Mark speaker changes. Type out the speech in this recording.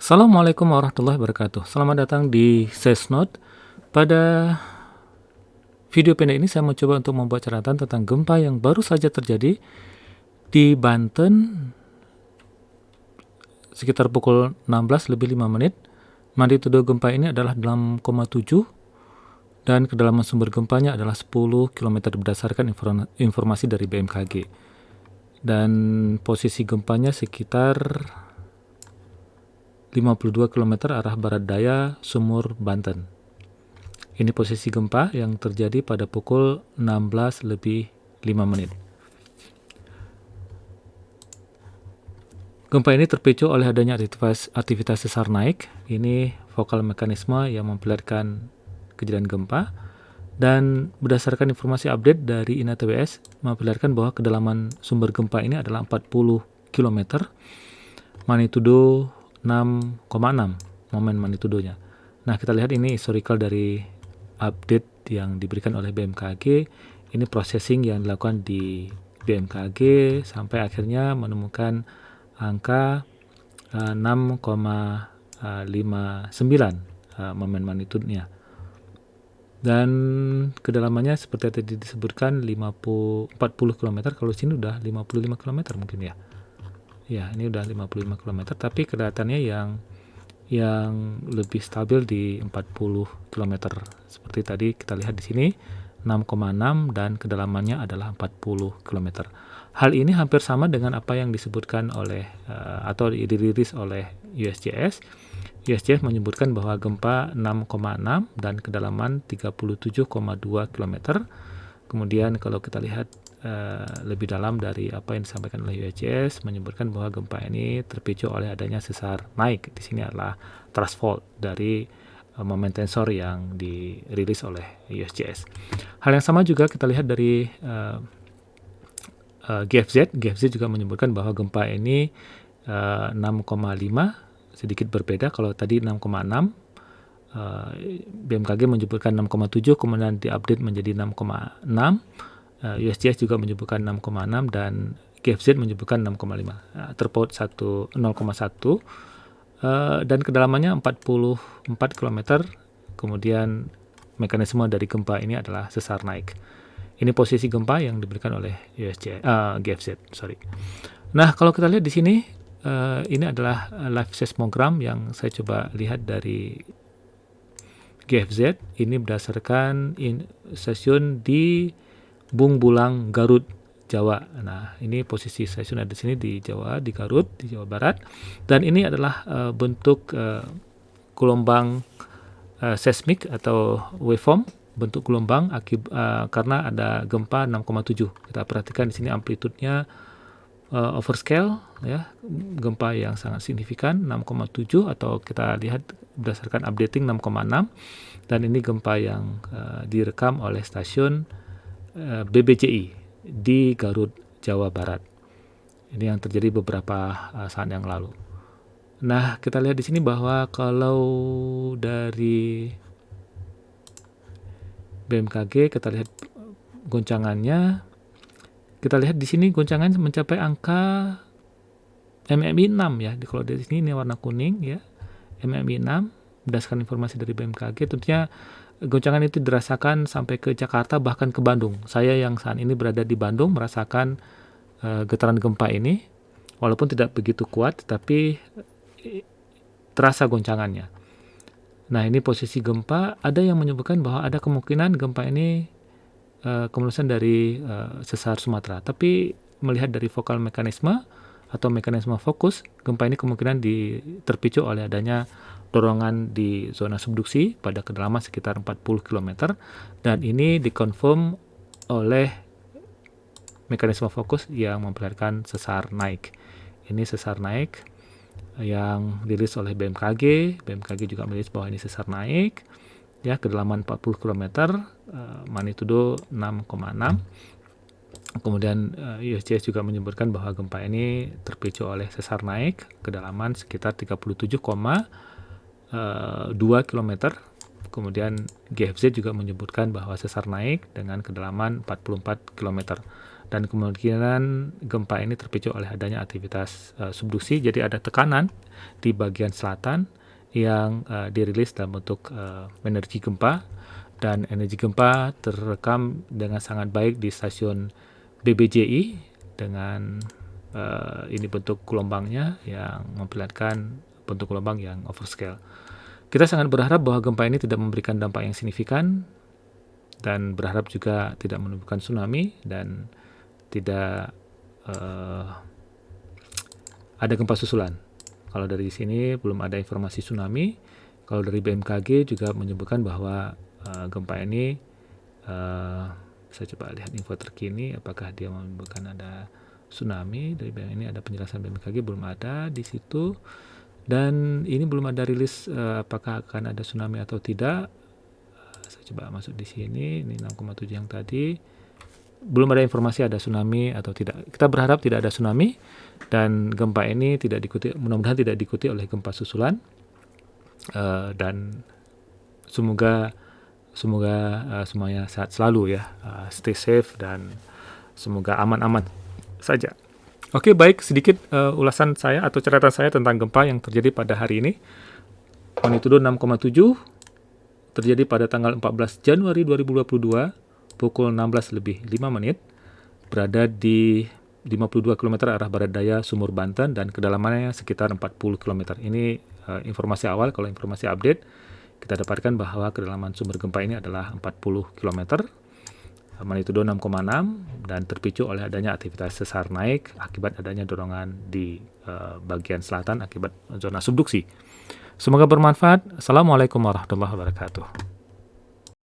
Speaker 1: Assalamualaikum warahmatullahi wabarakatuh. Selamat datang di Sesnote. Pada video pendek ini saya mencoba untuk membuat catatan tentang gempa yang baru saja terjadi di Banten sekitar pukul 16 lebih 5 menit. Magnitudo gempa ini adalah 6,7 dan kedalaman sumber gempanya adalah 10 km berdasarkan informasi dari BMKG. Dan posisi gempanya sekitar 52 km arah barat daya Sumur, Banten. Ini posisi gempa yang terjadi pada pukul 16 lebih 5 menit. Gempa ini terpicu oleh adanya aktivitas sesar naik. Ini vokal mekanisme yang memperlihatkan kejadian gempa. Dan berdasarkan informasi update dari INATWS, memperlihatkan bahwa kedalaman sumber gempa ini adalah 40 km. Magnitudo 6,6 momen magnitudonya. Nah, kita lihat ini historical dari update yang diberikan oleh BMKG. Ini processing yang dilakukan di BMKG sampai akhirnya menemukan angka 6,59 momen magnitudenya. Dan kedalamannya seperti tadi disebutkan 40 km, kalau sini udah 55 km mungkin ya. Ya, ini udah 55 km, tapi kelihatannya yang lebih stabil di 40 km. Seperti tadi kita lihat di sini 6,6 dan kedalamannya adalah 40 km. Hal ini hampir sama dengan apa yang disebutkan oleh atau dirilis oleh USGS. USGS menyebutkan bahwa gempa 6,6 dan kedalaman 37,2 km. Kemudian kalau kita lihat lebih dalam dari apa yang disampaikan oleh USGS, menyebutkan bahwa gempa ini terpicu oleh adanya sesar naik. Di sini adalah thrust fault dari moment tensor yang dirilis oleh USGS. Hal yang sama juga kita lihat dari GFZ. GFZ juga menyebutkan bahwa gempa ini 6,5, sedikit berbeda. Kalau tadi 6,6, BMKG menyebutkan 6,7, kemudian diupdate menjadi 6,6. USGS juga menyebutkan 6,6 dan GFZ menyebutkan 6,5. Terpaut 0,1 dan kedalamannya 44 km. Kemudian mekanisme dari gempa ini adalah sesar naik. Ini posisi gempa yang diberikan oleh GFZ. Nah, kalau kita lihat di sini, ini adalah live seismogram yang saya coba lihat dari GFZ. Ini berdasarkan stasiun di Bung Bulang, Garut, Jawa. Nah, ini posisi stasiun ada di sini di Jawa, di Garut, di Jawa Barat. Dan ini adalah bentuk gelombang seismik atau waveform, bentuk gelombang karena ada gempa 6,7. Kita perhatikan di sini amplitudenya overscale, ya, gempa yang sangat signifikan 6,7, atau kita lihat berdasarkan updating 6,6. Dan ini gempa yang direkam oleh stasiun BBJI di Garut, Jawa Barat. Ini yang terjadi beberapa saat yang lalu. Nah, kita lihat di sini bahwa kalau dari BMKG kita lihat goncangannya, kita lihat di sini goncangan mencapai angka MMI 6 ya. Kalau dari sini ini warna kuning ya, MMI 6 berdasarkan informasi dari BMKG. Tentunya goncangan itu dirasakan sampai ke Jakarta, bahkan ke Bandung. Saya yang saat ini berada di Bandung merasakan getaran gempa ini, walaupun tidak begitu kuat, tapi terasa goncangannya. Nah, ini posisi gempa. Ada yang menyebutkan bahwa ada kemungkinan gempa ini kemudian dari sesar Sumatera. Tapi melihat dari vokal mekanisme atau mekanisme fokus, gempa ini kemungkinan terpicu oleh adanya dorongan di zona subduksi pada kedalaman sekitar 40 km, dan ini dikonfirm oleh mekanisme fokus yang memperlihatkan sesar naik. Ini sesar naik yang dirilis oleh BMKG. BMKG juga merilis bahwa ini sesar naik ya, kedalaman 40 km, magnitudo 6,6. Kemudian USGS juga menyebutkan bahwa gempa ini terpicu oleh sesar naik kedalaman sekitar 37,2 km. Kemudian GFZ juga menyebutkan bahwa sesar naik dengan kedalaman 44 km. dan kemungkinan gempa ini terpicu oleh adanya aktivitas subduksi. Jadi ada tekanan di bagian selatan yang dirilis dalam bentuk energi gempa, dan energi gempa terekam dengan sangat baik di stasiun BBJI dengan ini bentuk gelombangnya yang memperlihatkan bentuk gelombang yang overscale. Kita sangat berharap bahwa gempa ini tidak memberikan dampak yang signifikan dan berharap juga tidak menimbulkan tsunami dan tidak ada gempa susulan. Kalau dari sini belum ada informasi tsunami. Kalau dari BMKG juga menyebutkan bahwa gempa ini, saya coba lihat info terkini apakah dia menyebutkan ada tsunami. Dari ini ada penjelasan BMKG, belum ada di situ. Dan ini belum ada rilis apakah akan ada tsunami atau tidak. Saya coba masuk di sini, ini 6,7 yang tadi. Belum ada informasi ada tsunami atau tidak. Kita berharap tidak ada tsunami dan gempa ini tidak diikuti, mudah-mudahan tidak diikuti oleh gempa susulan. Dan semoga semuanya sehat selalu ya, stay safe dan semoga aman-aman saja. Oke, baik, sedikit ulasan saya atau catatan saya tentang gempa yang terjadi pada hari ini. Magnitudo 6,7 terjadi pada tanggal 14 Januari 2022 pukul 16:05, berada di 52 km arah barat daya Sumur Banten dan kedalamannya sekitar 40 km. Ini informasi awal. Kalau informasi update, kita dapatkan bahwa kedalaman sumber gempa ini adalah 40 km. Magnitudo 6,6 dan terpicu oleh adanya aktivitas sesar naik akibat adanya dorongan di bagian selatan akibat zona subduksi. Semoga bermanfaat. Assalamualaikum warahmatullahi wabarakatuh.